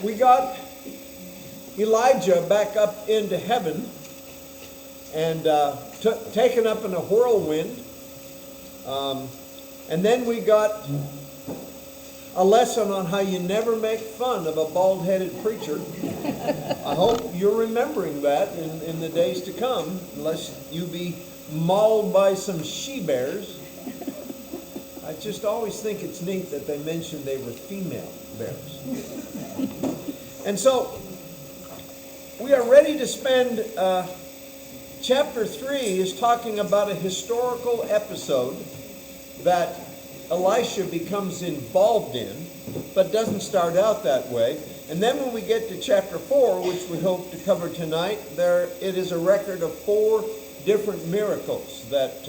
we got Elijah back up into heaven and taken up in a whirlwind. And then we got a lesson on how you never make fun of a bald-headed preacher. I hope you're remembering that in the days to come, unless you be mauled by some she-bears. I just always think it's neat that they mention they were female bears. And so, we are ready to spend, chapter 3 is talking about a historical episode that Elisha becomes involved in, but doesn't start out that way. And then when we get to chapter 4, which we hope to cover tonight, it is a record of 4 different miracles that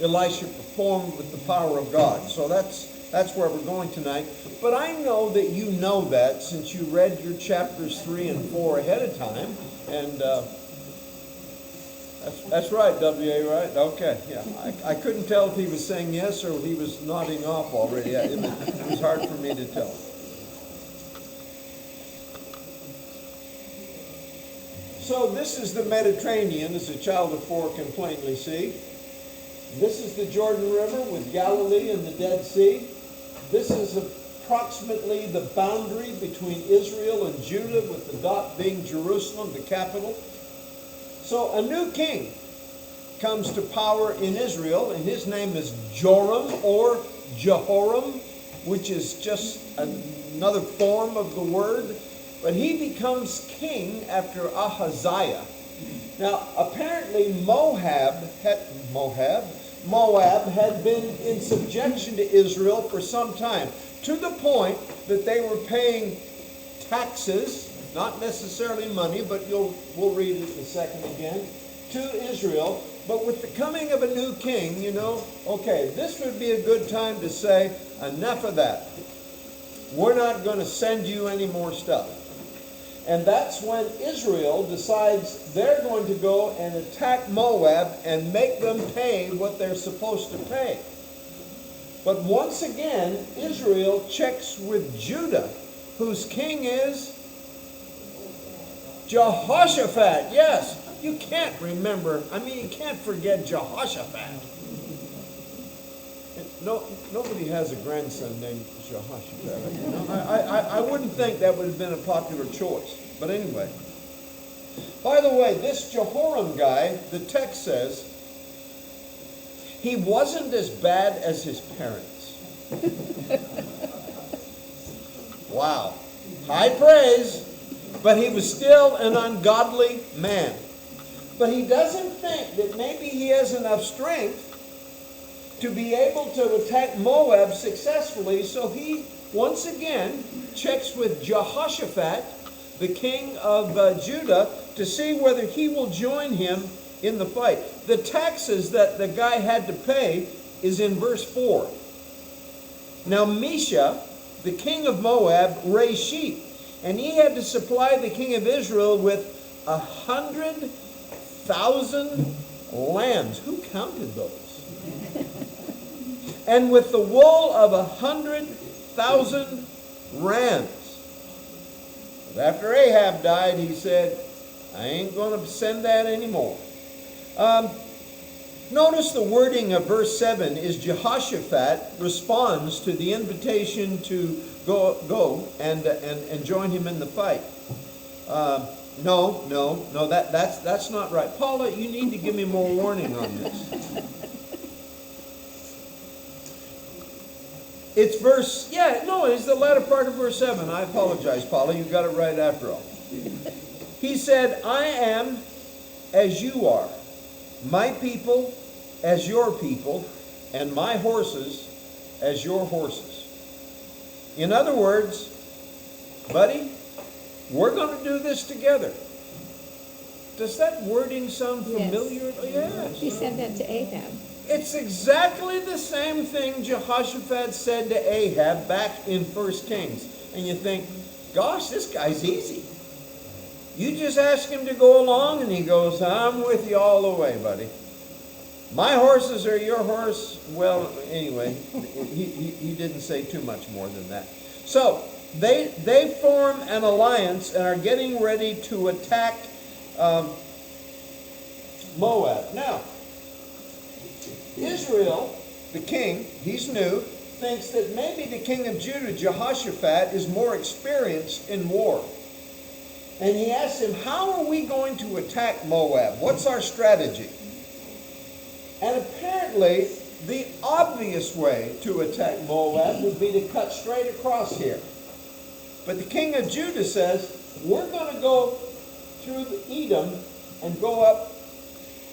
Elisha performed with the power of God. So that's where we're going tonight. But I know that you know that since you read your chapters 3 and 4 ahead of time. And that's right, W.A., right? Okay, yeah. I couldn't tell if he was saying yes or he was nodding off already. It was hard for me to tell. So this is the Mediterranean, as a child of 4 can plainly see. This is the Jordan River with Galilee and the Dead Sea. This is approximately the boundary between Israel and Judah, with the dot being Jerusalem, the capital. So a new king comes to power in Israel, and his name is Joram or Jehoram, which is just another form of the word. But he becomes king after Ahaziah. Now, apparently Moab had been in subjection to Israel for some time, to the point that they were paying taxes, not necessarily money, but we'll read it in a second again, to Israel. But with the coming of a new king, okay, this would be a good time to say, enough of that. We're not going to send you any more stuff. And that's when Israel decides they're going to go and attack Moab and make them pay what they're supposed to pay. But once again, Israel checks with Judah, whose king is Jehoshaphat. Yes, you can't remember. You can't forget Jehoshaphat. Nobody has a grandson named Jehoshaphat. I wouldn't think that would have been a popular choice. But anyway. By the way, this Jehoram guy, the text says, he wasn't as bad as his parents. Wow. High praise. But he was still an ungodly man. But he doesn't think that maybe he has enough strength to be able to attack Moab successfully. So he, once again, checks with Jehoshaphat, the king of Judah, to see whether he will join him in the fight. The taxes that the guy had to pay is in verse 4. Now Mesha, the king of Moab, raised sheep, and he had to supply the king of Israel with 100,000 lambs. Who counted those? And with the wool of 100,000 rams. But after Ahab died, he said, I ain't going to send that anymore. Notice the wording of verse 7 is Jehoshaphat responds to the invitation to go and join him in the fight. No, that's not right. Paula, you need to give me more warning on this. It's it's the latter part of verse 7. I apologize, Paula, you got it right after all. He said, I am as you are, my people as your people, and my horses as your horses. In other words, buddy, we're going to do this together. Does that wording sound familiar? Yes. He said that to Ahab. It's exactly the same thing Jehoshaphat said to Ahab back in 1 Kings. And you think, gosh, this guy's easy. You just ask him to go along, and he goes, I'm with you all the way, buddy. My horses are your horse. Well, anyway, he didn't say too much more than that. So, they form an alliance and are getting ready to attack Moab. Now, Israel, the king, he's new, thinks that maybe the king of Judah, Jehoshaphat, is more experienced in war. And he asks him, how are we going to attack Moab? What's our strategy? And apparently, the obvious way to attack Moab would be to cut straight across here. But the king of Judah says, we're going to go through Edom and go up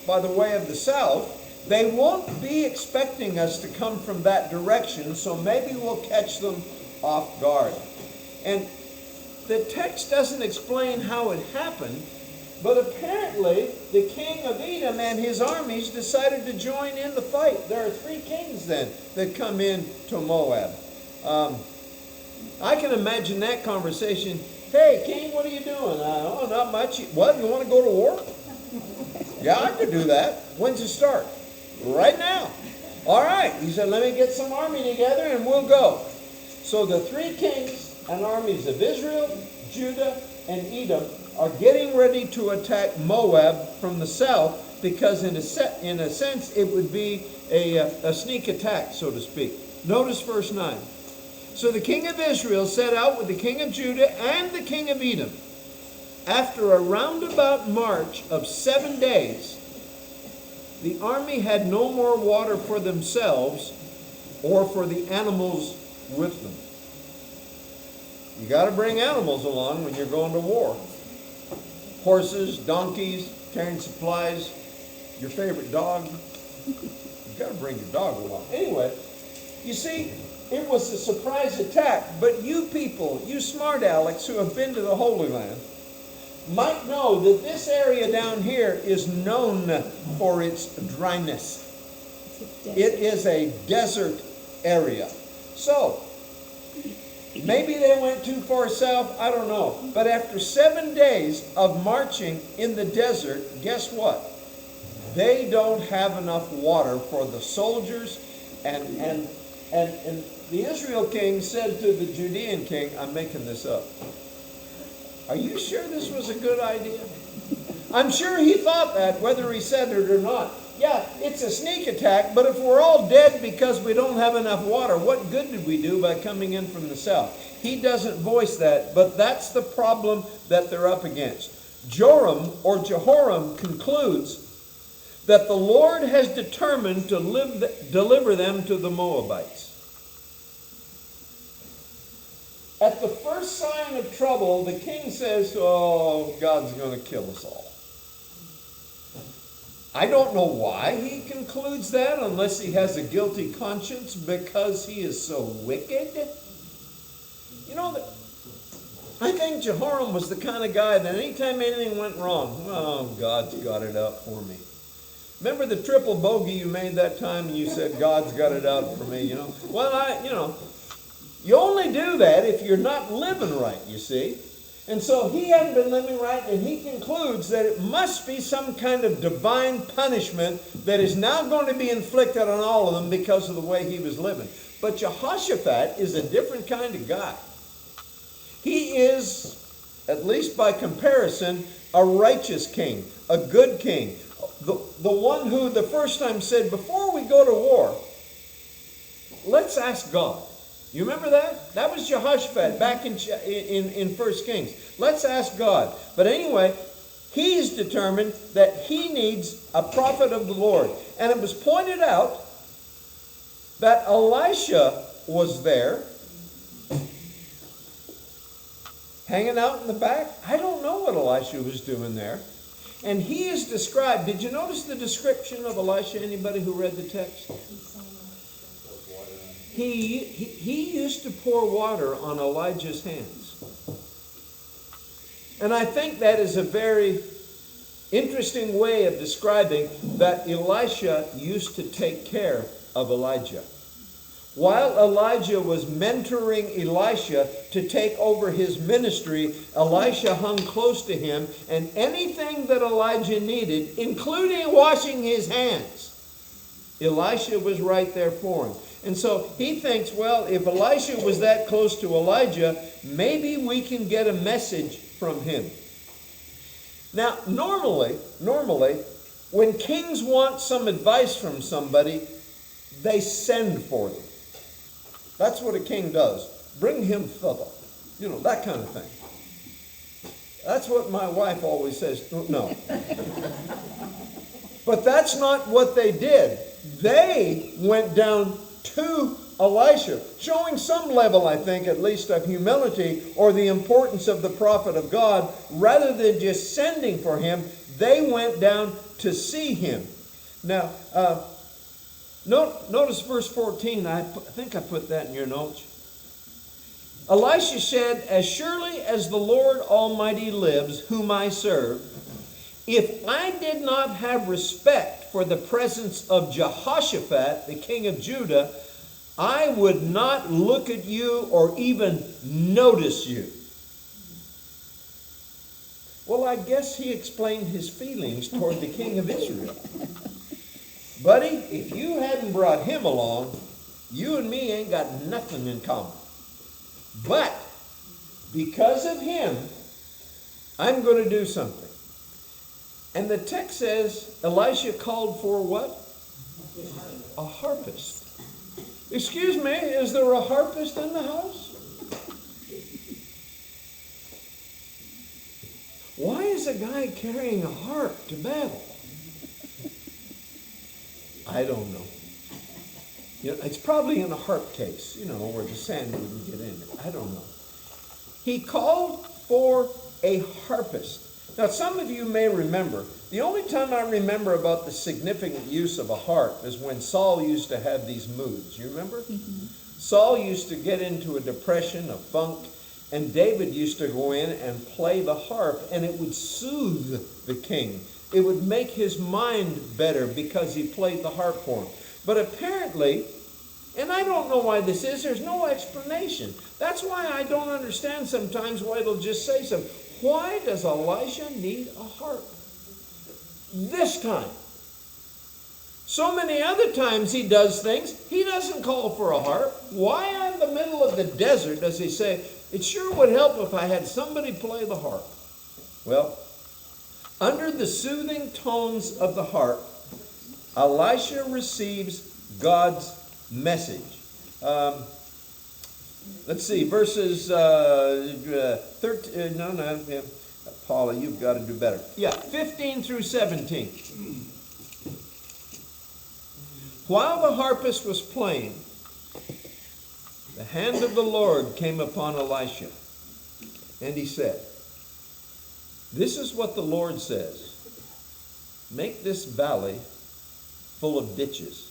by the way of the south. They won't be expecting us to come from that direction, so maybe we'll catch them off guard. And the text doesn't explain how it happened, but apparently the king of Edom and his armies decided to join in the fight. There are 3 kings then that come in to Moab. I can imagine that conversation. Hey, king, what are you doing? Oh, not much. What, you want to go to war? Yeah, I could do that. When's it start? Right now. All right. He said, let me get some army together and we'll go. So the 3 kings and armies of Israel, Judah, and Edom are getting ready to attack Moab from the south, because in a sense it would be a sneak attack, so to speak. Notice verse 9. So the king of Israel set out with the king of Judah and the king of Edom. After a roundabout march of 7 days, the army had no more water for themselves or for the animals with them. You got to bring animals along when you're going to war. Horses, donkeys, carrying supplies, your favorite dog. You got to bring your dog along. Anyway, you see, it was a surprise attack, but you people, you smart Alex who have been to the Holy Land, might know that this area down here is known for its dryness. It is a desert area. So, maybe they went too far south, I don't know. But after 7 days of marching in the desert, guess what? They don't have enough water for the soldiers. And the Israel king said to the Judean king, I'm making this up, are you sure this was a good idea? I'm sure he thought that, whether he said it or not. Yeah, it's a sneak attack, but if we're all dead because we don't have enough water, what good did we do by coming in from the south? He doesn't voice that, but that's the problem that they're up against. Jehoram concludes that the Lord has determined to deliver them to the Moabites. At the first sign of trouble, the king says, oh, God's going to kill us all. I don't know why he concludes that, unless he has a guilty conscience because he is so wicked. You know, I think Jehoram was the kind of guy that anytime anything went wrong, oh, God's got it out for me. Remember the triple bogey you made that time and you said, God's got it out for me, you know? Well, you only do that if you're not living right, you see. And so he hadn't been living right, and he concludes that it must be some kind of divine punishment that is now going to be inflicted on all of them because of the way he was living. But Jehoshaphat is a different kind of guy. He is, at least by comparison, a righteous king, a good king. The one who the first time said, before we go to war, let's ask God. You remember that? That was Jehoshaphat back in 1 Kings. Let's ask God. But anyway, he's determined that he needs a prophet of the Lord. And it was pointed out that Elisha was there, hanging out in the back. I don't know what Elisha was doing there. And he is described. Did you notice the description of Elisha? Anybody who read the text? He used to pour water on Elijah's hands. And I think that is a very interesting way of describing that Elisha used to take care of Elijah. While Elijah was mentoring Elisha to take over his ministry, Elisha hung close to him, and anything that Elijah needed, including washing his hands, Elisha was right there for him. And so he thinks, well, if Elisha was that close to Elijah, maybe we can get a message from him. Now, normally, when kings want some advice from somebody, they send for them. That's what a king does. Bring him thither. You know, that kind of thing. That's what my wife always says. No. But that's not what they did. They went down to Elisha, showing some level, I think, at least of humility or the importance of the prophet of God. Rather than just sending for him, they went down to see him. Now, notice verse 14. I think I put that in your notes. Elisha said, "As surely as the Lord Almighty lives, whom I serve, if I did not have respect for the presence of Jehoshaphat, the king of Judah, I would not look at you or even notice you." Well, I guess he explained his feelings toward the king of Israel. Buddy, if you hadn't brought him along, you and me ain't got nothing in common. But because of him, I'm going to do something. And the text says Elisha called for what? A harpist. Excuse me, is there a harpist in the house? Why is a guy carrying a harp to battle? I don't know. You know, it's probably in a harp case, you know, where the sand wouldn't get in it. I don't know. He called for a harpist. Now, some of you may remember, the only time I remember about the significant use of a harp is when Saul used to have these moods. You remember? Mm-hmm. Saul used to get into a depression, a funk, and David used to go in and play the harp, and it would soothe the king. It would make his mind better because he played the harp for him. But apparently, and I don't know why this is, there's no explanation. That's why I don't understand sometimes why it'll just say something. Why does Elisha need a harp this time? So many other times he does things, he doesn't call for a harp. Why in the middle of the desert does he say, it sure would help if I had somebody play the harp? Well, under the soothing tones of the harp, Elisha receives God's message. Let's see, verses 13, Paula, you've got to do better. Yeah, 15 through 17. While the harpist was playing, the hand of the Lord came upon Elisha, and he said, "This is what the Lord says. Make this valley full of ditches.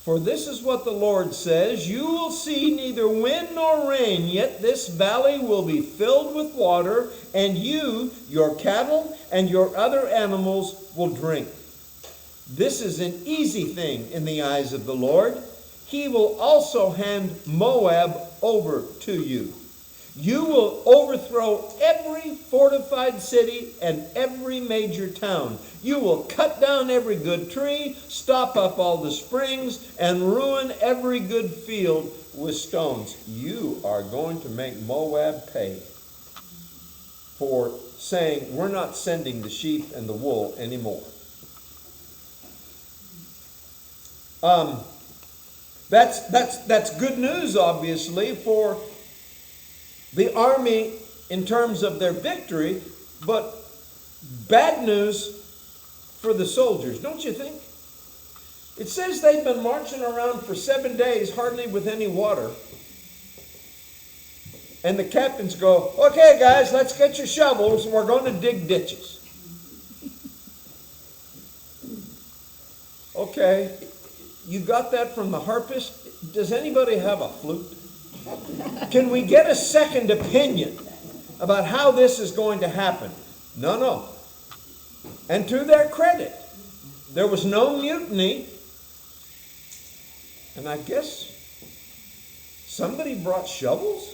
For this is what the Lord says, you will see neither wind nor rain, yet this valley will be filled with water, and you, your cattle, and your other animals will drink. This is an easy thing in the eyes of the Lord. He will also hand Moab over to you. You will overthrow every fortified city and every major town. You will cut down every good tree, stop up all the springs, and ruin every good field with stones. You are going to make Moab pay for saying, we're not sending the sheep and the wool anymore." That's good news, obviously, for the army in terms of their victory, but bad news for the soldiers, don't you think? It says they've been marching around for 7 days, hardly with any water. And the captains go, "Okay, guys, let's get your shovels. We're going to dig ditches." Okay, you got that from the harpist? Does anybody have a flute? Can we get a second opinion about how this is going to happen? No. And to their credit, there was no mutiny. And I guess somebody brought shovels?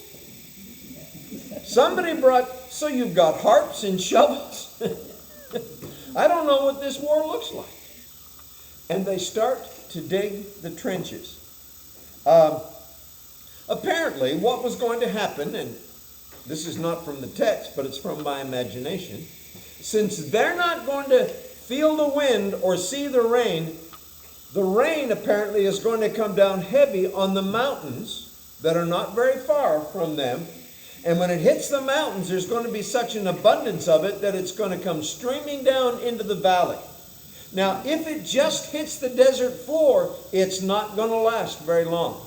Somebody brought, so you've got harps and shovels? I don't know what this war looks like. And they start to dig the trenches. Apparently, what was going to happen, and this is not from the text, but it's from my imagination, since they're not going to feel the wind or see the rain apparently is going to come down heavy on the mountains that are not very far from them. And when it hits the mountains, there's going to be such an abundance of it that it's going to come streaming down into the valley. Now, if it just hits the desert floor, it's not going to last very long.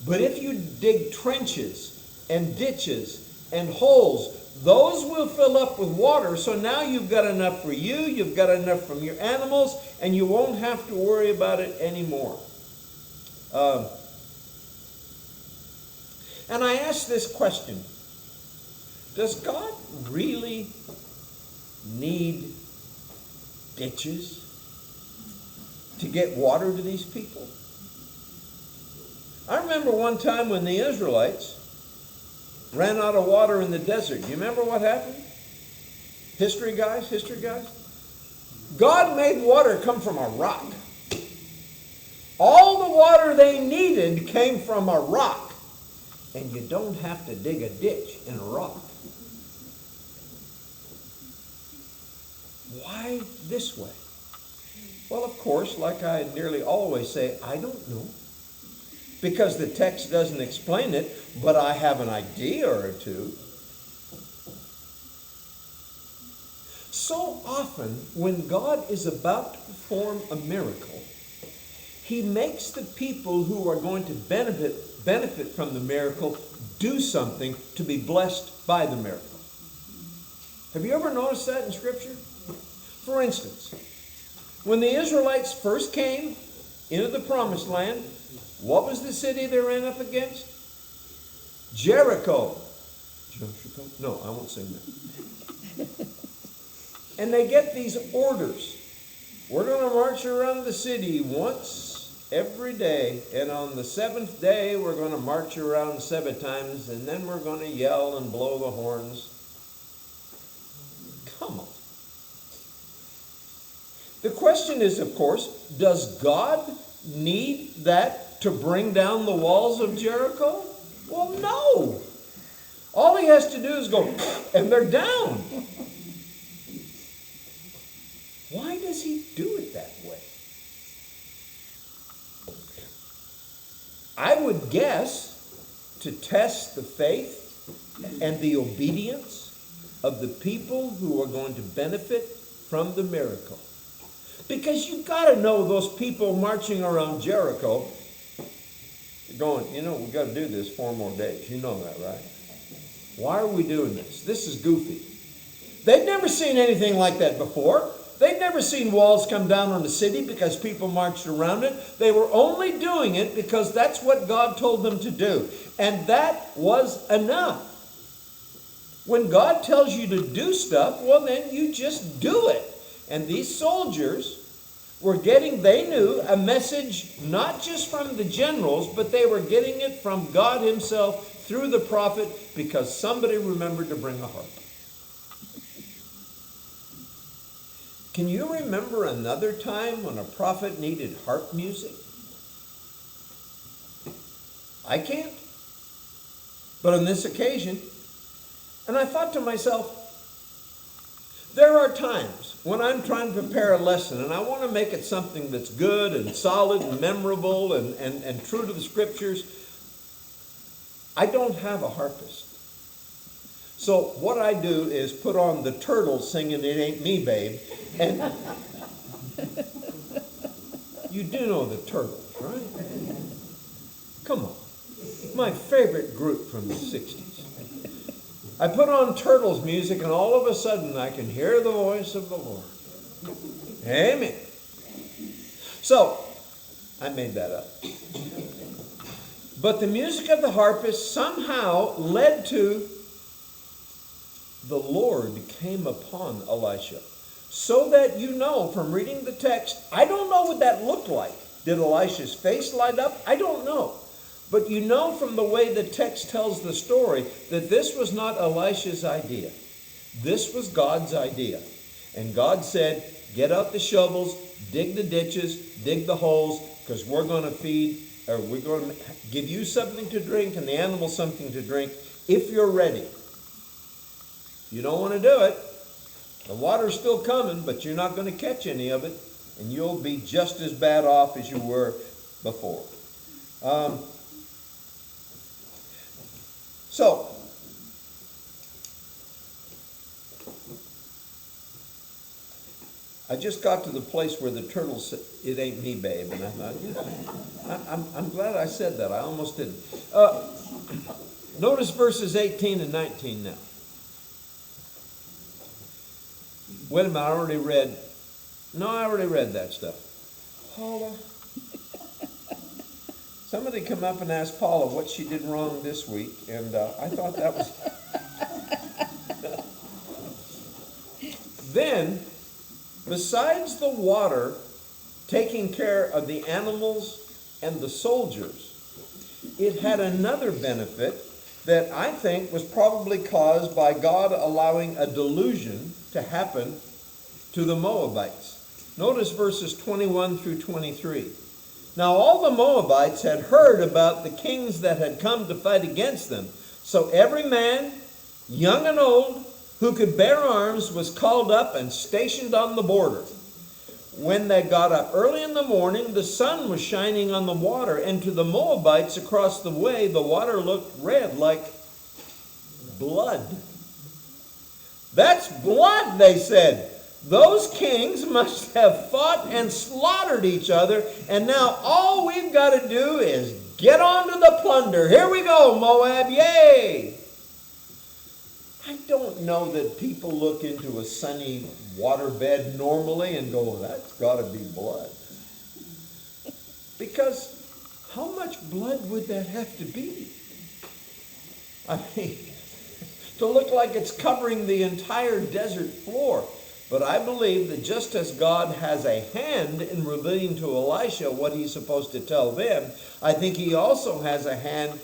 But if you dig trenches and ditches and holes, those will fill up with water. So now you've got enough for you, you've got enough from your animals, and you won't have to worry about it anymore. And I ask this question: does God really need ditches to get water to these people? I remember one time when the Israelites ran out of water in the desert. You remember what happened? History guys? God made water come from a rock. All the water they needed came from a rock. And you don't have to dig a ditch in a rock. Why this way? Well, of course, like I nearly always say, I don't know. Because the text doesn't explain it, but I have an idea or two. So often, when God is about to perform a miracle, He makes the people who are going to benefit from the miracle do something to be blessed by the miracle. Have you ever noticed that in Scripture? For instance, when the Israelites first came into the Promised Land, what was the city they ran up against? Jericho. No, I won't sing that. And they get these orders. We're going to march around the city once every day. And on the seventh day, we're going to march around 7 times. And then we're going to yell and blow the horns. Come on. The question is, of course, does God need that to bring down the walls of Jericho? Well, no. All He has to do is go, and they're down. Why does He do it that way? I would guess to test the faith and the obedience of the people who are going to benefit from the miracle. Because you've got to know those people marching around Jericho going, we've got to do this 4 more days. You know that, right? Why are we doing this? This is goofy. They'd never seen anything like that before. They'd never seen walls come down on the city because people marched around it. They were only doing it because that's what God told them to do. And that was enough. When God tells you to do stuff, well, then you just do it. And these soldiers were getting, they knew, a message not just from the generals, but they were getting it from God Himself through the prophet because somebody remembered to bring a harp. Can you remember another time when a prophet needed harp music? I can't. But on this occasion, and I thought to myself, there are times when I'm trying to prepare a lesson and I want to make it something that's good and solid and memorable and true to the Scriptures. I don't have a harpist. So what I do is put on the Turtles singing "It Ain't Me, Babe." And you do know the Turtles, right? Come on. My favorite group from the 60s. I put on Turtles music and all of a sudden I can hear the voice of the Lord. Amen. So, I made that up. But the music of the harpist somehow led to the Lord came upon Elisha. So that you know from reading the text, I don't know what that looked like. Did Elisha's face light up? I don't know. But you know from the way the text tells the story that this was not Elisha's idea. This was God's idea. And God said, get out the shovels, dig the ditches, dig the holes, because we're going to give you something to drink and the animals something to drink if you're ready. If you don't want to do it, the water's still coming, but you're not going to catch any of it, and you'll be just as bad off as you were before. So, I just got to the place where the turtle said, "It ain't me, babe." And I thought, yeah, I'm glad I said that. I almost didn't. Notice verses 18 and 19 now. Wait a minute, I already read that stuff. Paula. Somebody come up and asked Paula what she did wrong this week, and I thought that was... Then, besides the water taking care of the animals and the soldiers, it had another benefit that I think was probably caused by God allowing a delusion to happen to the Moabites. Notice verses 21 through 23. Now all the Moabites had heard about the kings that had come to fight against them. So every man, young and old, who could bear arms was called up and stationed on the border. When they got up early in the morning, the sun was shining on the water, and to the Moabites across the way, the water looked red like blood. That's blood, they said. Those kings must have fought and slaughtered each other, and now all we've got to do is get on to the plunder. Here we go, Moab, yay! I don't know that people look into a sunny waterbed normally and go, that's got to be blood. Because how much blood would that have to be? I mean, to look like it's covering the entire desert floor. But I believe that just as God has a hand in revealing to Elisha what he's supposed to tell them, I think he also has a hand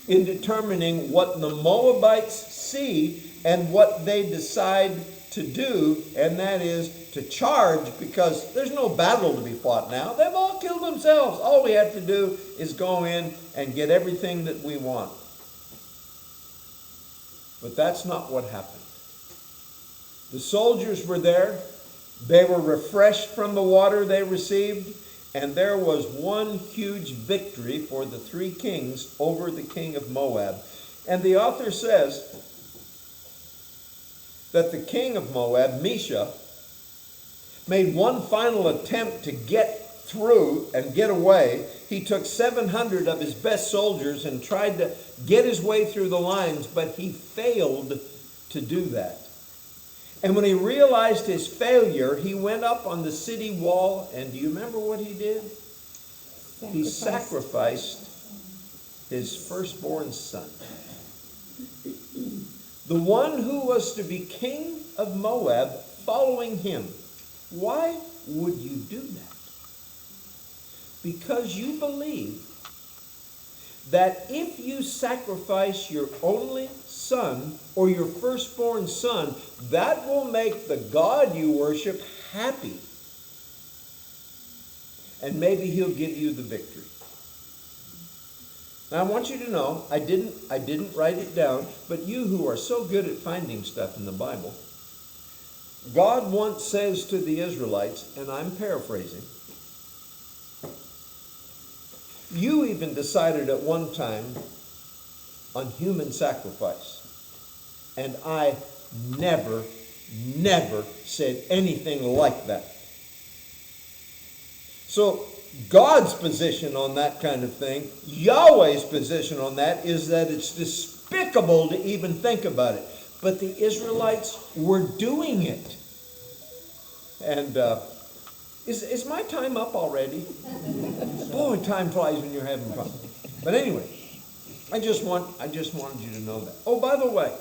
in determining what the Moabites see and what they decide to do, and that is to charge, because there's no battle to be fought now. They've all killed themselves. All we have to do is go in and get everything that we want. But that's not what happened. The soldiers were there. They were refreshed from the water they received, and there was one huge victory for the three kings over the king of Moab. And the author says that the king of Moab, Elisha, made one final attempt to get through and get away. He took 700 of his best soldiers and tried to get his way through the lines, but he failed to do that. And when he realized his failure, he went up on the city wall, and do you remember what he did? He sacrificed his firstborn son. The one who was to be king of Moab, following him. Why would you do that? Because you believe that if you sacrifice your only son or your firstborn son, that will make the God you worship happy. And maybe he'll give you the victory. Now I want you to know, I didn't write it down, but you who are so good at finding stuff in the Bible, God once says to the Israelites, and I'm paraphrasing, you even decided at one time on human sacrifice. And I never said anything like that. So God's position on that kind of thing, Yahweh's position on that, is that it's despicable to even think about it. But the Israelites were doing it. And is my time up already? Boy, time flies when you're having fun. But anyway, I just wanted you to know that. Oh, by the way,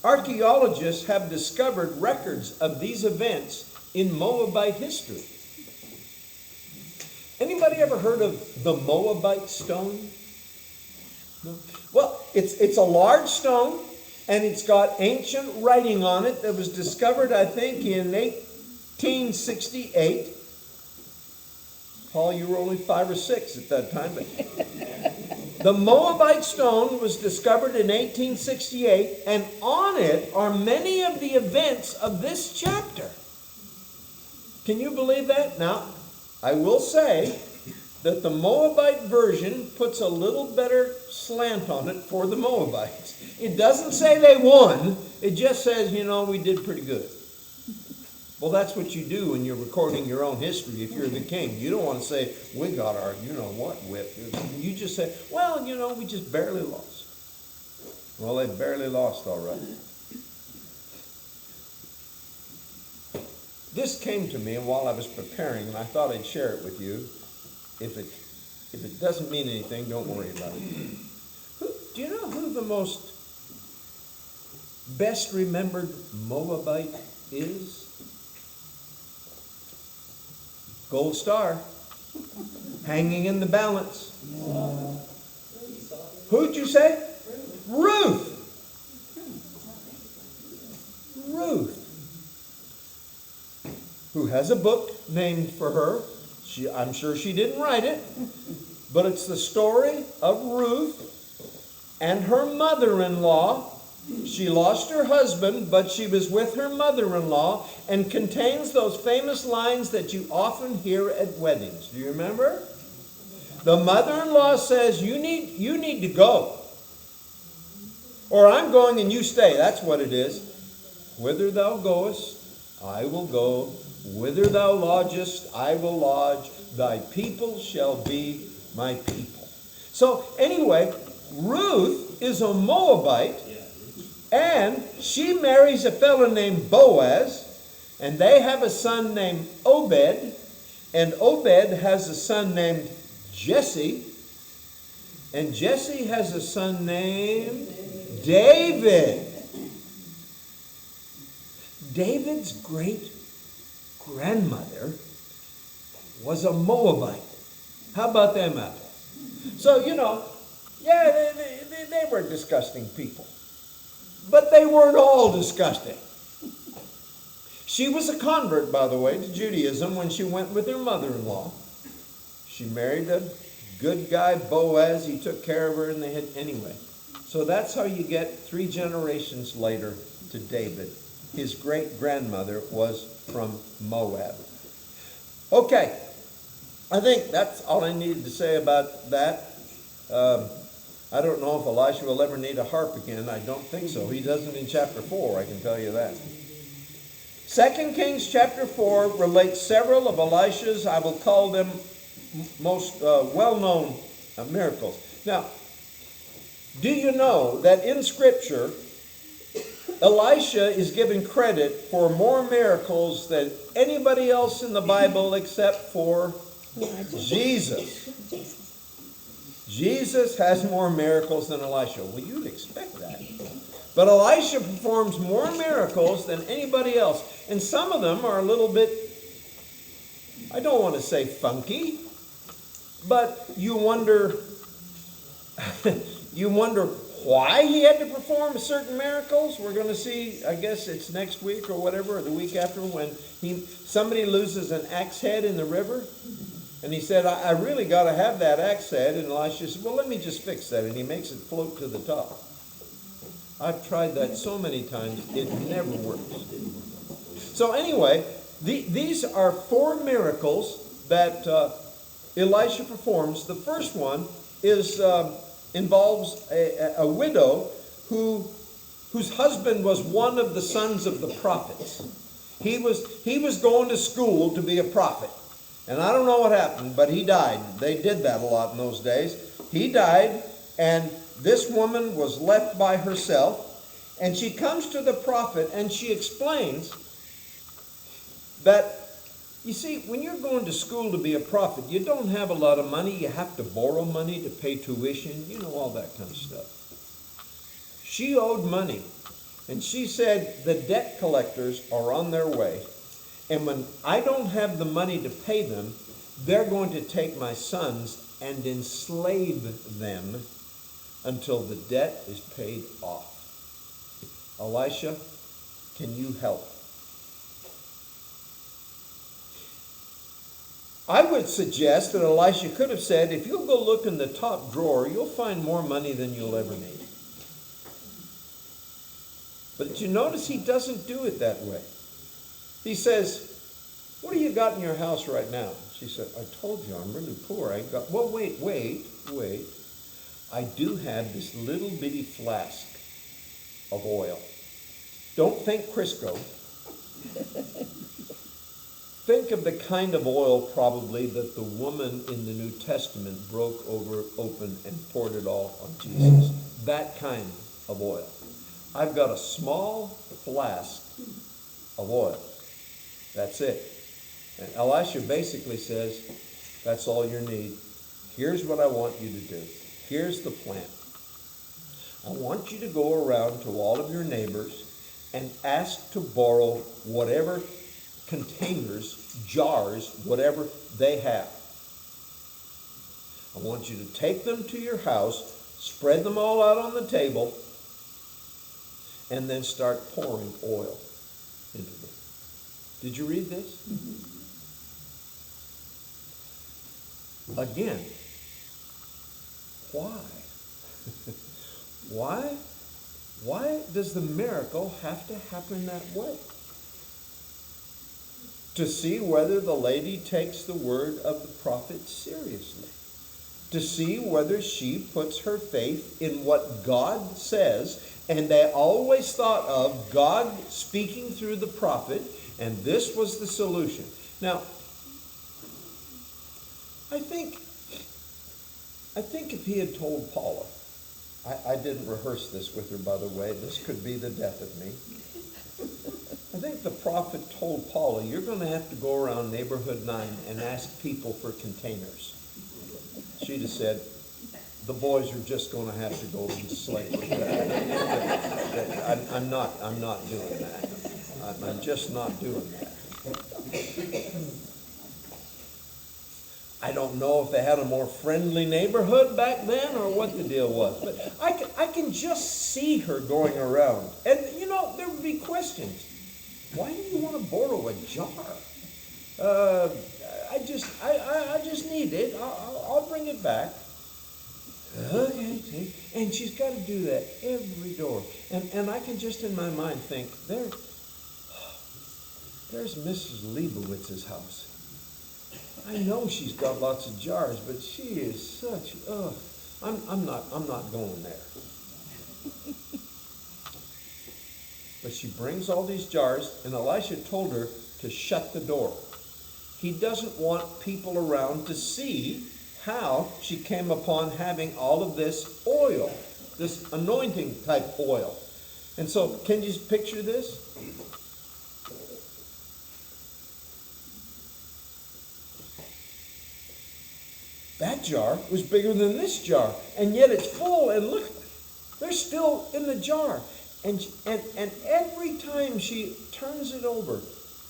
archaeologists have discovered records of these events in Moabite history. Anybody ever heard of the Moabite stone? No? Well, it's a large stone, and it's got ancient writing on it that was discovered, I think, in 1868. Paul, you were only 5 or 6 at that time. But the Moabite stone was discovered in 1868, and on it are many of the events of this chapter. Can you believe that? Now, I will say that the Moabite version puts a little better slant on it for the Moabites. It doesn't say they won. It just says, we did pretty good. Well, that's what you do when you're recording your own history if you're the king. You don't want to say, we got our, whip. You just say, well, we just barely lost. Well, they barely lost, all right. This came to me while I was preparing, and I thought I'd share it with you. If it doesn't mean anything, don't worry about it. Do you know who the most best remembered Moabite is? Gold star, hanging in the balance. Who'd you say? Ruth. Ruth, who has a book named for her. I'm sure she didn't write it, but it's the story of Ruth and her mother-in-law. She lost her husband, but she was with her mother-in-law, and contains those famous lines that you often hear at weddings. Do you remember? The mother-in-law says, you need to go. Or I'm going and you stay. That's what it is. Whither thou goest, I will go. Whither thou lodgest, I will lodge. Thy people shall be my people. So anyway, Ruth is a Moabite. And she marries a fellow named Boaz, and they have a son named Obed, and Obed has a son named Jesse, and Jesse has a son named David. David's great-grandmother was a Moabite. How about them apples? So, they were disgusting people. But they weren't all disgusting. She was a convert, by the way, to Judaism when she went with her mother-in-law. She married a good guy, Boaz. He took care of her, and they had anyway. So that's how you get 3 generations later to David. His great-grandmother was from Moab. Okay, I think that's all I needed to say about that. I don't know if Elisha will ever need a harp again. I don't think so. He doesn't in chapter 4, I can tell you that. 2 Kings chapter 4 relates several of Elisha's, I will call them, most well-known miracles. Now, do you know that in Scripture, Elisha is given credit for more miracles than anybody else in the Bible except for Jesus? Jesus has more miracles than Elisha. Well, you'd expect that. But Elisha performs more miracles than anybody else. And some of them are a little bit, I don't want to say funky, but you wonder why he had to perform certain miracles. We're going to see, I guess it's next week or whatever, or the week after, when somebody loses an axe head in the river. And he said, I really got to have that axe head. And Elisha said, well, let me just fix that. And he makes it float to the top. I've tried that so many times, it never works. So anyway, these are 4 miracles that Elisha performs. The first one involves a widow whose husband was one of the sons of the prophets. He was going to school to be a prophet. And I don't know what happened, but he died. They did that a lot in those days. He died, and this woman was left by herself. And she comes to the prophet, and she explains that, you see, when you're going to school to be a prophet, you don't have a lot of money. You have to borrow money to pay tuition, all that kind of stuff. She owed money. And she said, the debt collectors are on their way. And when I don't have the money to pay them, they're going to take my sons and enslave them until the debt is paid off. Elisha, can you help? I would suggest that Elisha could have said, if you'll go look in the top drawer, you'll find more money than you'll ever need. But did you notice he doesn't do it that way? He says, what do you got in your house right now? She said, I told you, I'm really poor. I got, well, wait. I do have this little bitty flask of oil. Don't think Crisco. Think of the kind of oil probably that the woman in the New Testament broke open and poured it all on Jesus. That kind of oil. I've got a small flask of oil. That's it. And Elisha basically says, that's all you need. Here's what I want you to do. Here's the plan. I want you to go around to all of your neighbors and ask to borrow whatever containers, jars, whatever they have. I want you to take them to your house, spread them all out on the table, and then start pouring oil into them. Did you read this? Mm-hmm. Again, why? Why does the miracle have to happen that way? To see whether the lady takes the word of the prophet seriously. To see whether she puts her faith in what God says. And they always thought of God speaking through the prophet, and this was the solution. Now, I think if he had told Paula, I didn't rehearse this with her, by the way, this could be the death of me. I think the prophet told Paula, you're going to have to go around neighborhood 9 and ask people for containers. She'd have said, the boys are just going to have to go and slave with that. I'm not doing that. I'm just not doing that. I don't know if they had a more friendly neighborhood back then or what the deal was. But I can just see her going around. And, there would be questions. Why do you want to borrow a jar? I just need it. I'll bring it back. Okay, see? And she's got to do that every door. And I can just in my mind think, there's Mrs. Leibowitz's house. I know she's got lots of jars, but she is such, I'm not going there. But she brings all these jars, and Elisha told her to shut the door. He doesn't want people around to see how she came upon having all of this oil, this anointing type oil. And so, can you picture this? That jar was bigger than this jar, and yet it's full, and look, they're still in the jar. And every time she turns it over,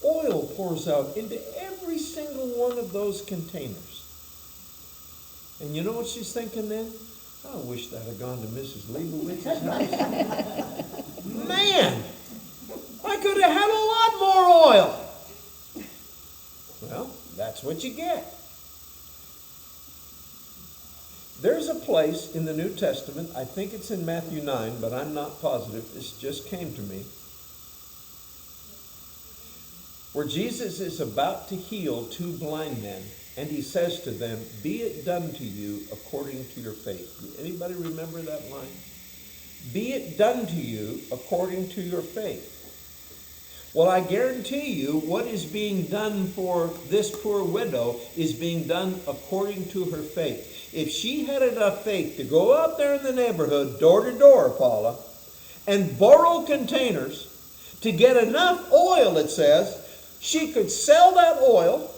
oil pours out into every single one of those containers. And you know what she's thinking then? I wish that had gone to Mrs. Leibowitz's house. Man, I could have had a lot more oil. Well, that's what you get. There's a place in the New Testament, I think it's in Matthew 9, but I'm not positive, this just came to me, where Jesus is about to heal 2 blind men, and he says to them, be it done to you according to your faith. Anybody remember that line? Be it done to you according to your faith. Well, I guarantee you what is being done for this poor widow is being done according to her faith. If she had enough faith to go out there in the neighborhood, door to door, Paula, and borrow containers to get enough oil, it says, she could sell that oil,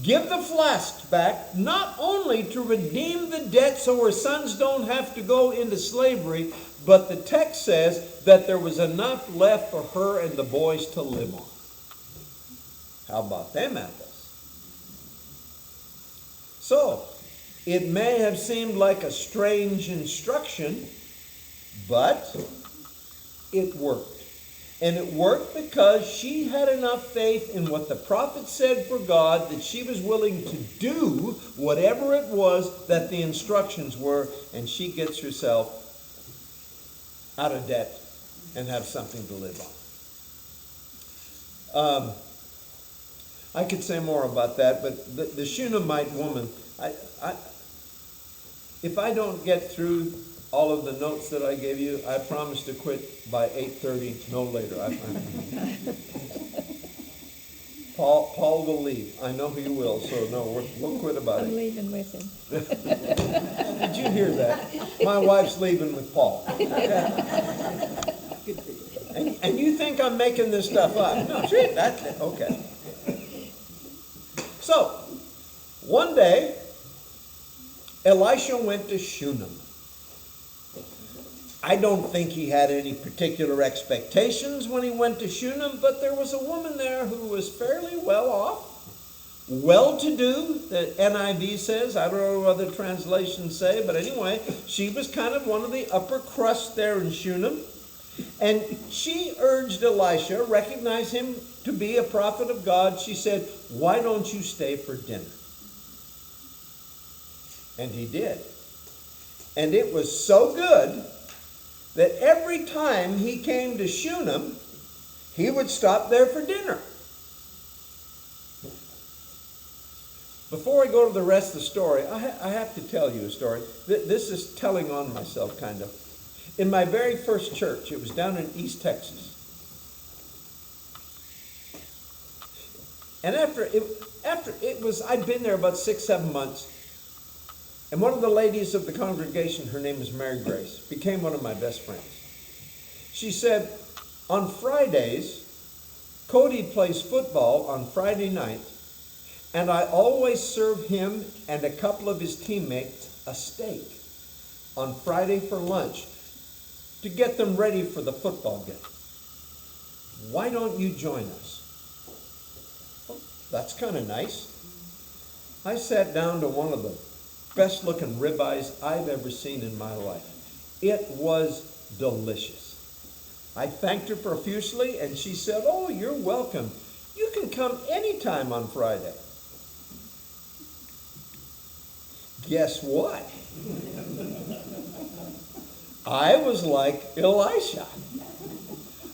give the flask back, not only to redeem the debt so her sons don't have to go into slavery, but the text says that there was enough left for her and the boys to live on. How about them apples? So, it may have seemed like a strange instruction, but it worked. And it worked because she had enough faith in what the prophet said for God that she was willing to do whatever it was that the instructions were, and she gets herself out of debt and have something to live on. I could say more about that, but the Shunammite woman, if I don't get through all of the notes that I gave you, I promise to quit by 8:30, no later. Paul will leave. I know he will, so no, we'll quit about it. I'm leaving with him. Did you hear that? My wife's leaving with Paul. And you think I'm making this stuff up? No, okay. So, one day, Elisha went to Shunem. I don't think he had any particular expectations when he went to Shunem, but there was a woman there who was fairly well off, well-to-do, the NIV says. I don't know what other translations say, but anyway, she was kind of one of the upper crust there in Shunem. And she urged Elisha, recognize him to be a prophet of God. She said, why don't you stay for dinner? And he did. And it was so good that every time he came to Shunem, he would stop there for dinner. Before I go to the rest of the story, I have to tell you a story. This is telling on myself, kind of. In my very first church, it was down in East Texas. And after it was, I'd been there about 6-7 months. And one of the ladies of the congregation, her name was Mary Grace, became one of my best friends. She said, on Fridays, Cody plays football on Friday night, and I always serve him and a couple of his teammates a steak on Friday for lunch to get them ready for the football game. Why don't you join us? Well, that's kind of nice. I sat down to one of the best looking ribeyes I've ever seen in my life. It was delicious. I thanked her profusely, and she said, oh, you're welcome. You can come anytime on Friday. Guess what? I was like Elisha.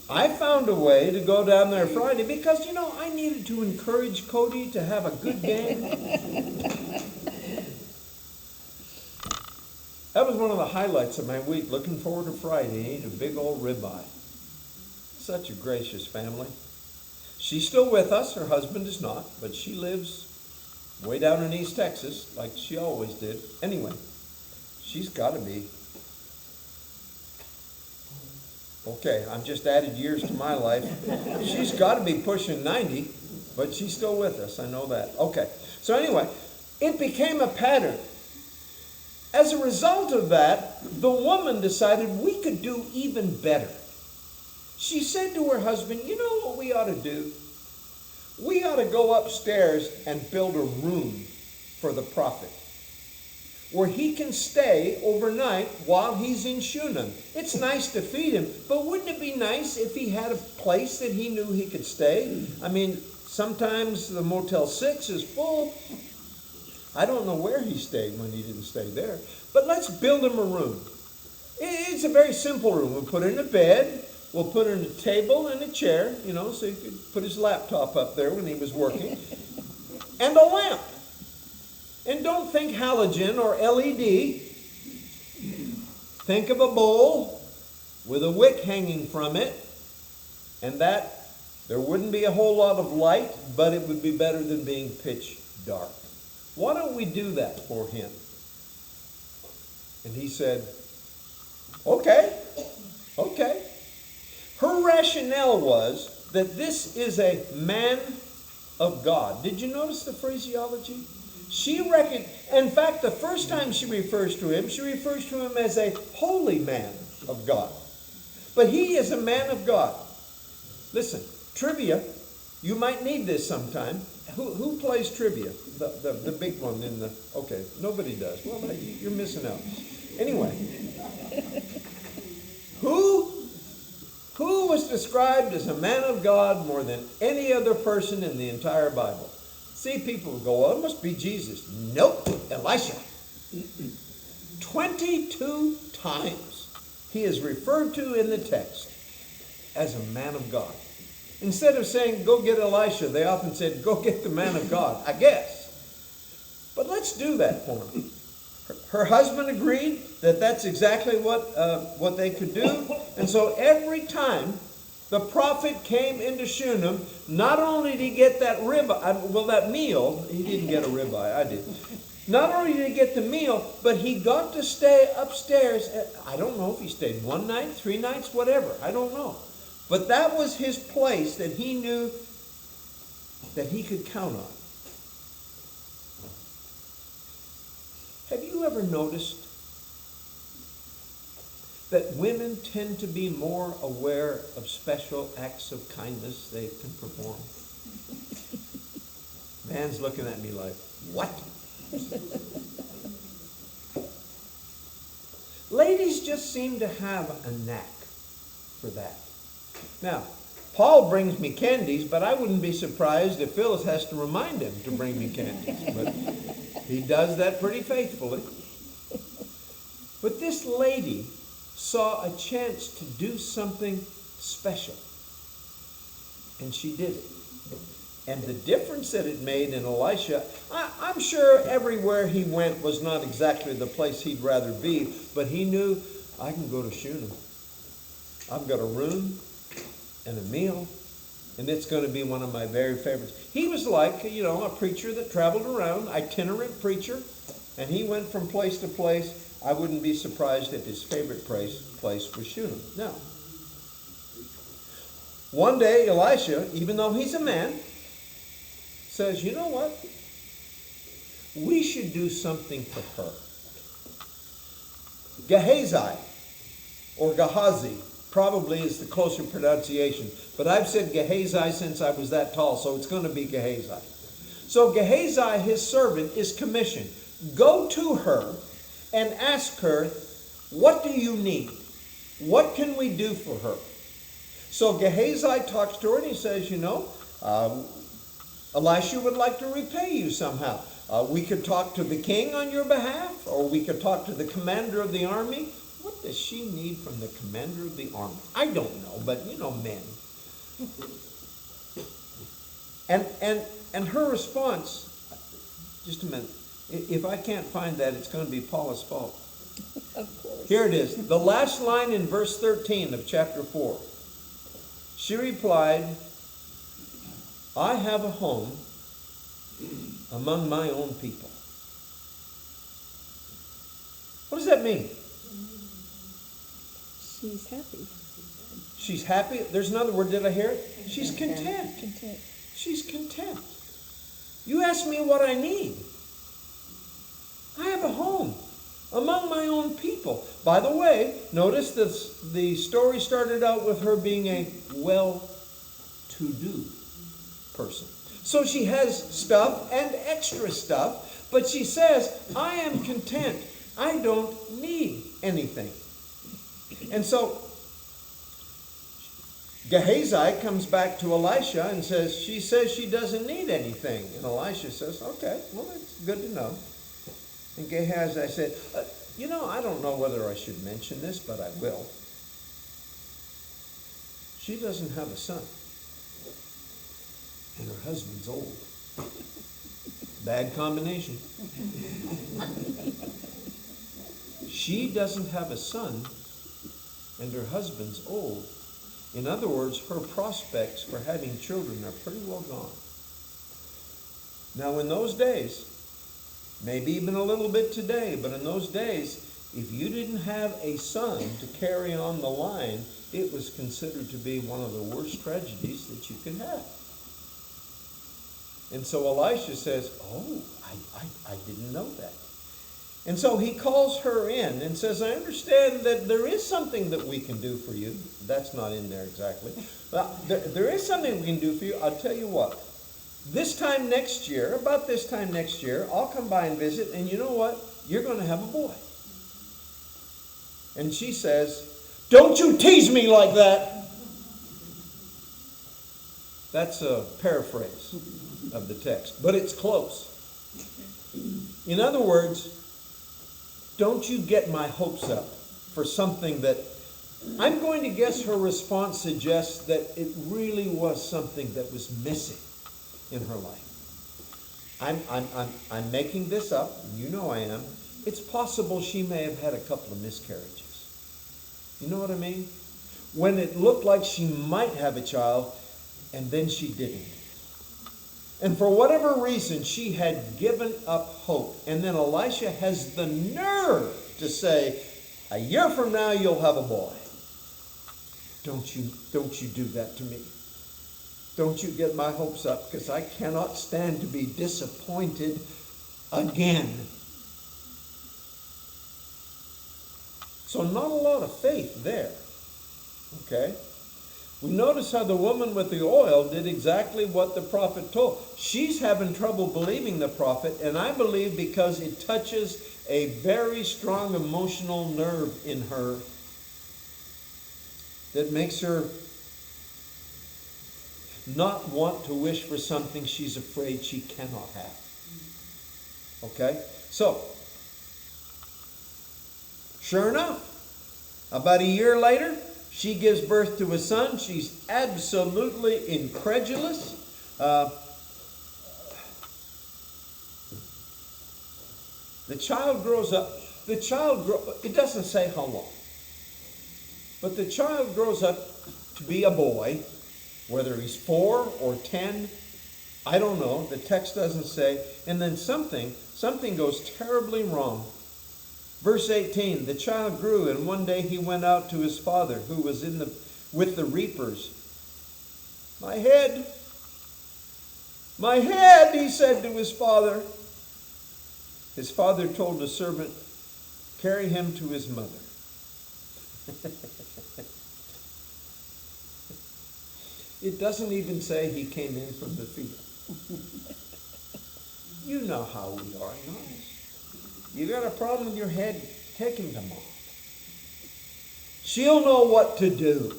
I found a way to go down there Friday because, I needed to encourage Cody to have a good game. That was one of the highlights of my week, looking forward to Friday, eat a big old ribeye. Such a gracious family. She's still with us. Her husband is not, but she lives way down in East Texas, like she always did. Anyway, she's got to be. Okay, I've just added years to my life. She's got to be pushing 90, but she's still with us. I know that. Okay, so anyway, it became a pattern. As a result of that, the woman decided we could do even better. She said to her husband, you know what we ought to do? We ought to go upstairs and build a room for the prophet where he can stay overnight while he's in Shunem. It's nice to feed him, but wouldn't it be nice if he had a place that he knew he could stay? I mean, sometimes the Motel 6 is full. I don't know where he stayed when he didn't stay there. But let's build him a room. It's a very simple room. We'll put in a bed. We'll put in a table and a chair, so he could put his laptop up there when he was working. And a lamp. And don't think halogen or LED. Think of a bowl with a wick hanging from it. And that, there wouldn't be a whole lot of light, but it would be better than being pitch dark. Why don't we do that for him? And he said, okay. Her rationale was that this is a man of God. Did you notice the phraseology? In fact, the first time she refers to him as a holy man of God. But he is a man of God. Listen, trivia, you might need this sometime. Who plays trivia? The big one in the... Okay, nobody does. Well, you're missing out. Anyway. Who was described as a man of God more than any other person in the entire Bible. See, people go, well, it must be Jesus. Nope, Elisha. 22 times he is referred to in the text as a man of God. Instead of saying, go get Elisha, they often said, go get the man of God, I guess. But let's do that for him. Her husband agreed that that's exactly what they could do. And so every time the prophet came into Shunem, not only did he get that meal, he didn't get a ribeye, I did. Not only did he get the meal, but he got to stay upstairs. I don't know if he stayed 1 night, 3 nights, whatever. I don't know. But that was his place that he knew that he could count on. Have you ever noticed that women tend to be more aware of special acts of kindness they can perform? Man's looking at me like, what? Ladies just seem to have a knack for that. Now, Paul brings me candies, but I wouldn't be surprised if Phyllis has to remind him to bring me candies. But he does that pretty faithfully. But this lady saw a chance to do something special. And she did it. And the difference that it made in Elisha, I'm sure everywhere he went was not exactly the place he'd rather be, but he knew, I can go to Shunem. I've got a room and a meal, and it's going to be one of my very favorites. He was like, a preacher that traveled around, itinerant preacher, and he went from place to place. I wouldn't be surprised if his favorite place was Shunem. Now, one day Elisha, even though he's a man, says, you know what? We should do something for her. Gehazi, or Gehazi, probably is the closer pronunciation. But I've said Gehazi since I was that tall, so it's going to be Gehazi. So Gehazi, his servant, is commissioned. Go to her and ask her, what do you need? What can we do for her? So Gehazi talks to her and he says, Elisha would like to repay you somehow. We could talk to the king on your behalf, or we could talk to the commander of the army. What does she need from the commander of the army? I don't know, but men. And her response, just a minute. If I can't find that, it's going to be Paula's fault. Of course. Here it is. The last line in verse 13 of chapter 4. She replied, I have a home among my own people. What does that mean? She's happy. She's happy. There's another word. Did I hear it? She's content. Content. She's content. You ask me what I need. I have a home among my own people. By the way, notice the story started out with her being a well-to-do person. So she has stuff and extra stuff, but she says, I am content. I don't need anything. And so Gehazi comes back to Elisha and she says she doesn't need anything. And Elisha says, okay, well, that's good to know. And Gehazi said, I don't know whether I should mention this, but I will. She doesn't have a son. And her husband's old. Bad combination. She doesn't have a son, and her husband's old. In other words, her prospects for having children are pretty well gone. Now, in those days, maybe even a little bit today, but in those days, if you didn't have a son to carry on the line, it was considered to be one of the worst tragedies that you could have. And so Elisha says, oh, I didn't know that. And so he calls her in and says, I understand that there is something that we can do for you. That's not in there exactly. But there is something we can do for you. I'll tell you what. About this time next year, I'll come by and visit, and you know what? You're going to have a boy. And she says, don't you tease me like that. That's a paraphrase of the text, but it's close. In other words, don't you get my hopes up for something that, I'm going to guess her response suggests that it really was something that was missing in her life. I'm making this up, you know I am. It's possible she may have had a couple of miscarriages. You know what I mean? When it looked like she might have a child, and then she didn't. And for whatever reason, she had given up hope. And then Elisha has the nerve to say, a year from now, you'll have a boy. Don't you do that to me. Don't you get my hopes up, because I cannot stand to be disappointed again. So not a lot of faith there. Okay? We notice how the woman with the oil did exactly what the prophet told. She's having trouble believing the prophet, and I believe because it touches a very strong emotional nerve in her that makes her not want to wish for something she's afraid she cannot have. Okay? So, sure enough, about a year later, she gives birth to a son. She's absolutely incredulous. The child grows up. It doesn't say how long. But the child grows up to be a boy, whether he's 4 or 10, I don't know. The text doesn't say. And then something goes terribly wrong. Verse 18, the child grew, and one day he went out to his father, who was with the reapers. My head, he said to his father. His father told the servant, carry him to his mother. It doesn't even say he came in from the field. You know how we are, nice. You got a problem with your head, take him to Mom. She'll know what to do.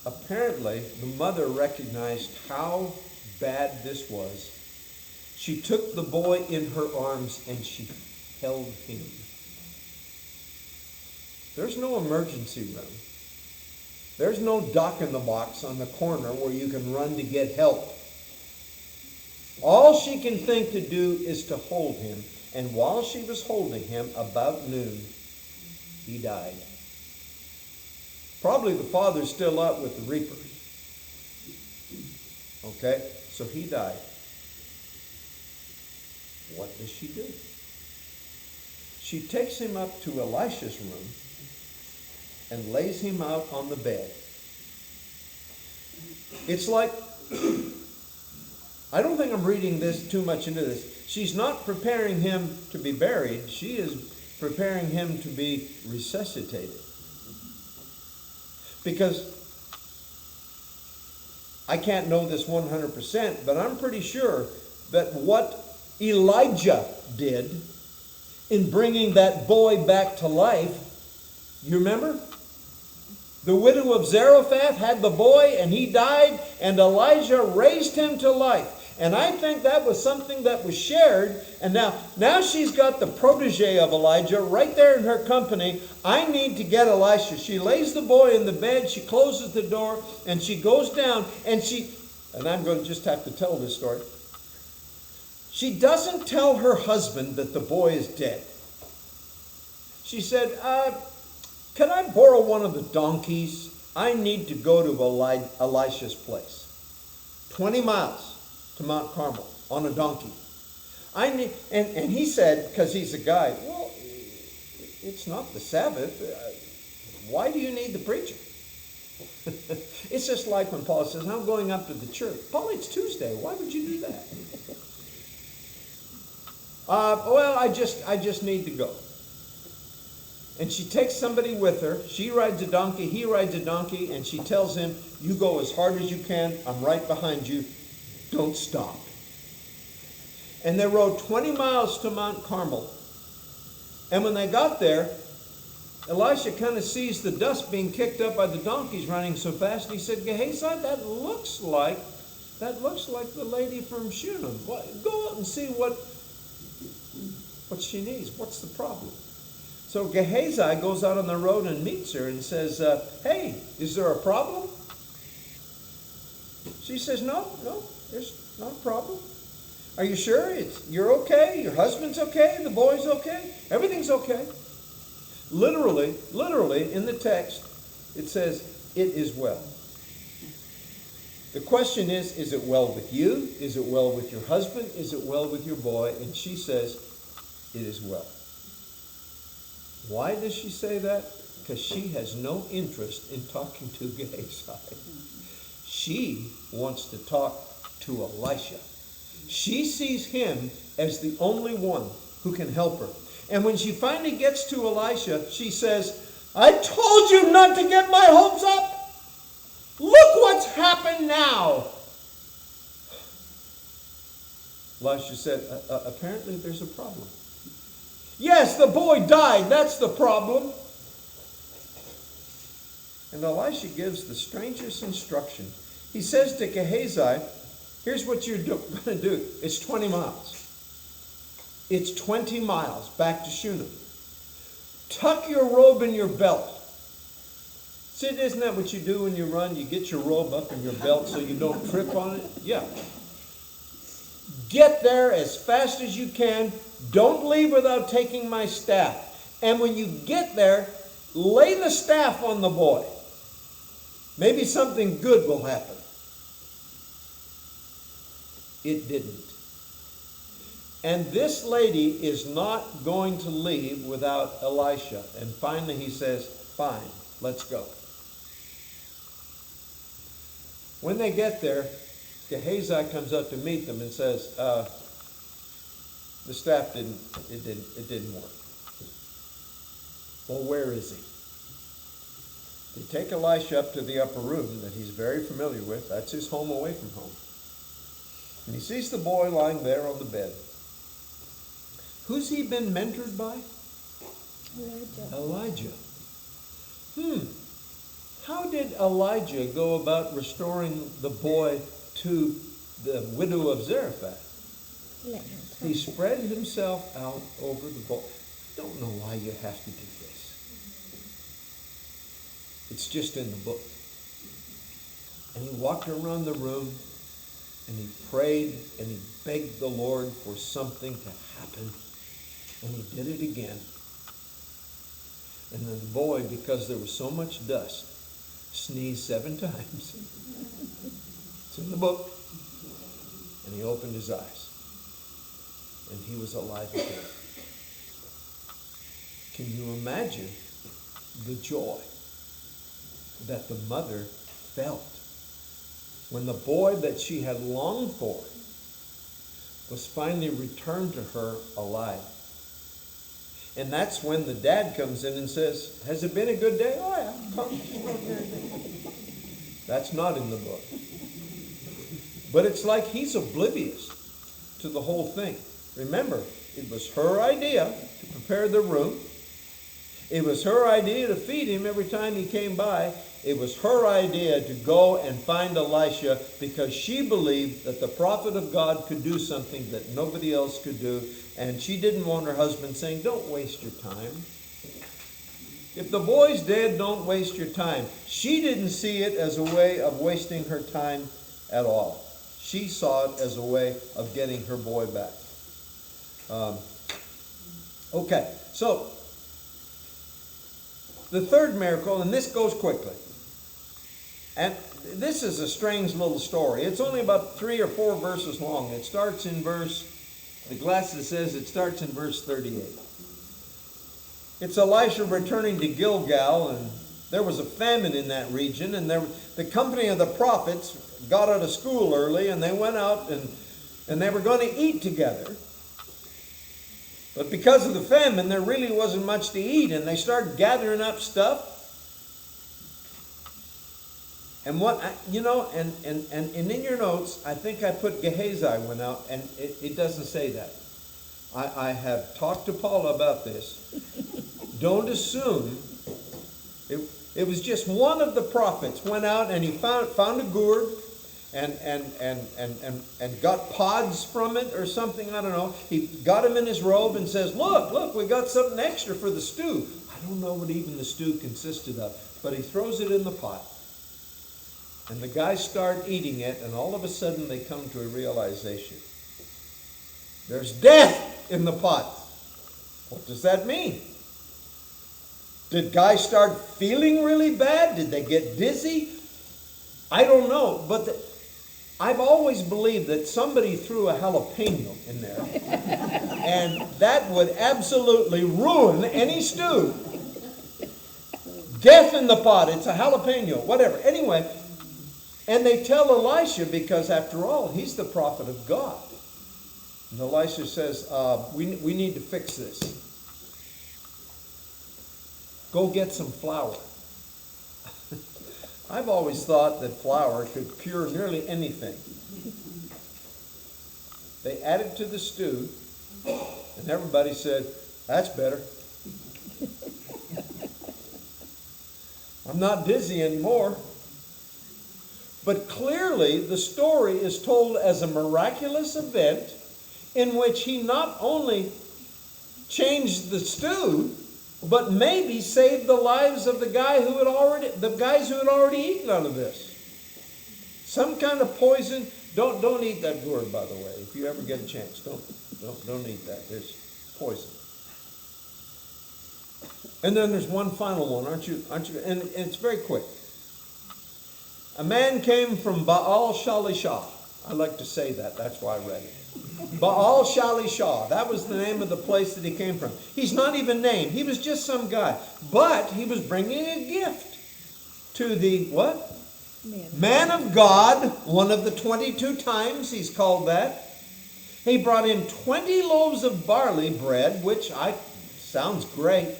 Apparently, the mother recognized how bad this was. She took the boy in her arms and she held him. There's no emergency room. There's no doc in the box on the corner where you can run to get help. All she can think to do is to hold him. And while she was holding him, about noon, he died. Probably the father's still out with the reapers. Okay, so he died. What does she do? She takes him up to Elisha's room and lays him out on the bed. It's like, I don't think I'm reading this too much into this. She's not preparing him to be buried. She is preparing him to be resuscitated. Because I can't know this 100%, but I'm pretty sure that what Elijah did in bringing that boy back to life, you remember? The widow of Zarephath had the boy and he died, and Elijah raised him to life. And I think that was something that was shared. And now she's got the protege of Elijah right there in her company. I need to get Elisha. She lays the boy in the bed. She closes the door and she goes down and I'm going to just have to tell this story. She doesn't tell her husband that the boy is dead. She said, can I borrow one of the donkeys? I need to go to Elisha's place. 20 miles. To Mount Carmel on a donkey. And he said, because he's a guy, well, it's not the Sabbath. Why do you need the preacher? It's just like when Paul says, I'm going up to the church. Paul, it's Tuesday. Why would you do that? Well, I just need to go. And she takes somebody with her. She rides a donkey. He rides a donkey. And she tells him, you go as hard as you can. I'm right behind you. Don't stop. And they rode 20 miles to Mount Carmel. And when they got there, Elisha kind of sees the dust being kicked up by the donkeys running so fast, and he said, Gehazi, that looks like the lady from Shunem. Go out and see what she needs. What's the problem? So Gehazi goes out on the road and meets her and says, hey, is there a problem? She says, no, there's not a problem. Are you sure you're okay? Your husband's okay? The boy's okay? Everything's okay. Literally, in the text, it says, it is well. The question is it well with you? Is it well with your husband? Is it well with your boy? And she says, it is well. Why does she say that? Because she has no interest in talking to Gehazi. She wants to talk to Elisha. She sees him as the only one who can help her. And when she finally gets to Elisha, she says, I told you not to get my hopes up. Look what's happened now. Elisha said, apparently there's a problem. Yes, the boy died. That's the problem. And Elisha gives the strangest instruction. He says to Gehazi, here's what you're going to do. It's 20 miles. It's 20 miles back to Shunem. Tuck your robe in your belt. See, isn't that what you do when you run? You get your robe up in your belt so you don't trip on it? Yeah. Get there as fast as you can. Don't leave without taking my staff. And when you get there, lay the staff on the boy. Maybe something good will happen. It didn't. And this lady is not going to leave without Elisha. And finally he says, fine, let's go. When they get there, Gehazi comes up to meet them and says, the staff didn't work. Well, where is he? They take Elisha up to the upper room that he's very familiar with. That's his home away from home. And he sees the boy lying there on the bed. Who's he been mentored by? Elijah. How did Elijah go about restoring the boy to the widow of Zarephath? He spread himself out over the boy. I don't know why you have to do this. It's just in the book. And he walked around the room and he prayed and he begged the Lord for something to happen. And he did it again. And then the boy, because there was so much dust, sneezed 7 times. It's in the book. And he opened his eyes. And he was alive again. Can you imagine the joy that the mother felt when the boy that she had longed for was finally returned to her alive? And that's when the dad comes in and says, has it been a good day? Oh yeah, come. That's not in the book. But it's like he's oblivious to the whole thing. Remember, it was her idea to prepare the room. It was her idea to feed him every time he came by. It was her idea to go and find Elisha because she believed that the prophet of God could do something that nobody else could do. And she didn't want her husband saying, don't waste your time. If the boy's dead, don't waste your time. She didn't see it as a way of wasting her time at all. She saw it as a way of getting her boy back. Okay, so the third miracle, and this goes quickly. And this is a strange little story. It's only about 3 or 4 verses long. It starts in the glasses says it starts in verse 38. It's Elisha returning to Gilgal, and there was a famine in that region, and the company of the prophets got out of school early, and they went out and they were going to eat together. But because of the famine, there really wasn't much to eat, and they started gathering up stuff. And and in your notes, I think I put Gehazi went out, and it doesn't say that. I have talked to Paula about this. Don't assume It was just one of the prophets went out and he found a gourd and got pods from it or something, I don't know. He got him in his robe and says, look, we got something extra for the stew. I don't know what even the stew consisted of, but he throws it in the pot. And the guys start eating it, and all of a sudden they come to a realization. There's death in the pot. What does that mean? Did guys start feeling really bad? Did they get dizzy? I don't know, but I've always believed that somebody threw a jalapeno in there, and that would absolutely ruin any stew. Death in the pot, it's a jalapeno, whatever. Anyway, and they tell Elisha, because after all, he's the prophet of God. And Elisha says, we need to fix this. Go get some flour. I've always thought that flour could cure nearly anything. They added to the stew, and everybody said, that's better. I'm not dizzy anymore. But clearly, the story is told as a miraculous event in which he not only changed the stew, but maybe saved the lives of the guys who had already eaten out of this. Some kind of poison. Don't eat that gourd, by the way. If you ever get a chance, don't eat that. There's poison. And then there's one final one, aren't you? And it's very quick. A man came from Baal Shalisha. I like to say that. That's why I read it. Baal Shalisha. That was the name of the place that he came from. He's not even named. He was just some guy. But he was bringing a gift to the what? Man of God. One of the 22 times he's called that. He brought him 20 loaves of barley bread, which sounds great.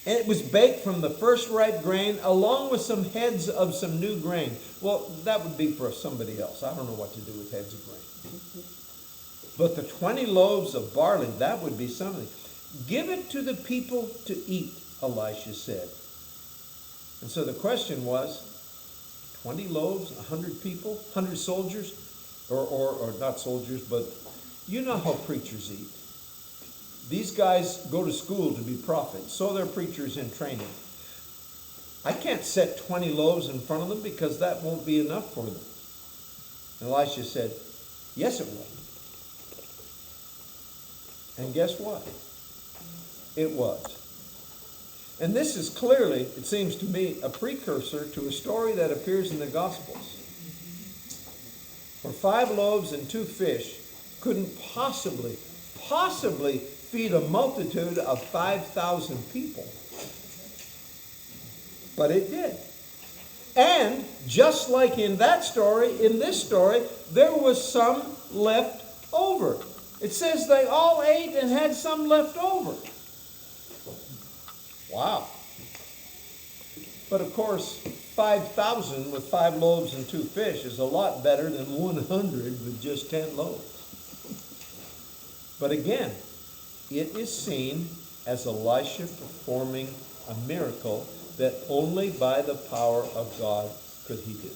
And it was baked from the first ripe grain, along with some heads of some new grain. Well, that would be for somebody else. I don't know what to do with heads of grain. But the 20 loaves of barley, that would be something. Give it to the people to eat, Elisha said. And so the question was, 20 loaves, 100 people, 100 soldiers, or not soldiers, but you know how preachers eat. These guys go to school to be prophets, so they're preachers in training. I can't set 20 loaves in front of them because that won't be enough for them. And Elisha said, yes, it will. And guess what? It was. And this is clearly, it seems to me, a precursor to a story that appears in the Gospels. Where 5 loaves and 2 fish couldn't possibly feed a multitude of 5,000 people. But it did. And just like in that story, in this story, there was some left over. It says they all ate and had some left over. Wow. But of course, 5,000 with 5 loaves and 2 fish is a lot better than 100 with just 10 loaves. But again, it is seen as Elisha performing a miracle that only by the power of God could he do.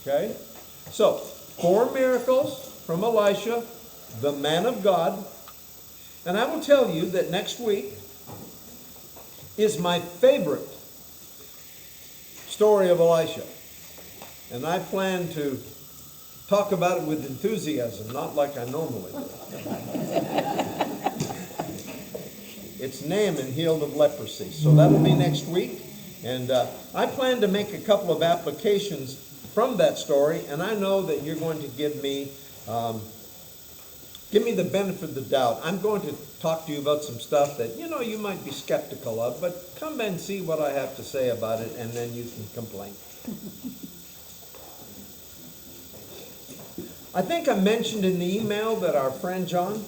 Okay? So, 4 miracles from Elisha, the man of God. And I will tell you that next week is my favorite story of Elisha. And I plan to talk about it with enthusiasm, not like I normally do. It's Naaman healed of leprosy. So that'll be next week. And I plan to make a couple of applications from that story. And I know that you're going to give me the benefit of the doubt. I'm going to talk to you about some stuff that, you might be skeptical of. But come and see what I have to say about it, and then you can complain. I think I mentioned in the email that our friend John